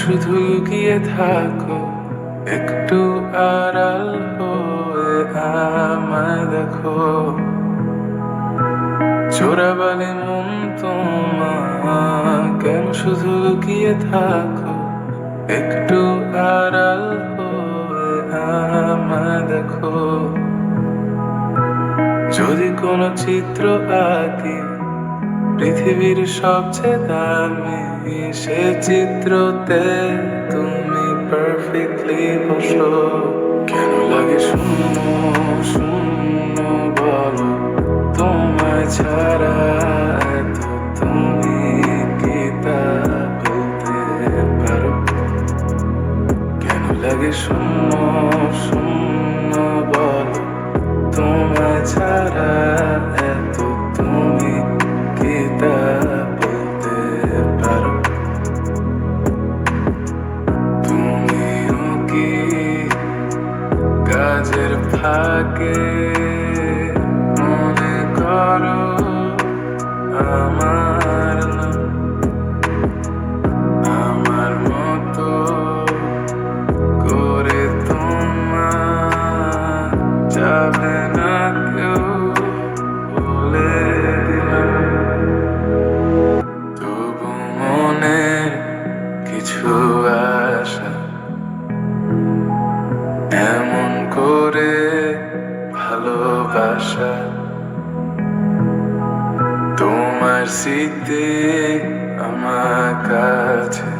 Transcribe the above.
শুধু লুকিয়ে থাকো, একটু আড়াল হয়ে আমায় দেখো। চোরাবালি মন তোমার, কেন শুধু লুকিয়ে থাকো, একটু আড়াল হয়ে আমায় দেখো। যদি কোনো চিত্র আঁকি পৃথিবীর সবচেয়ে দামি, সে চিত্রতে তুমি পারফেক্টলি বসো। কেন লাগে শূন্য শূন্য বলো, তোমায় ছাড়া এত তুমি কি তা বলতে পারো? কেন লাগে শূন্য শূন্য বলো, তোমায় ছাড়া এত তুমি কি তা বলতে পারো? তুমিও কি কাজের ফাঁকে মনে করো আমার না, আমার মতো করে তোমার যাবে না কেউ বলে দিলাম। তবু মনের কিছু আশা এমন করে ভালোবাসা, তোমার স্মৃতি আমার কাছে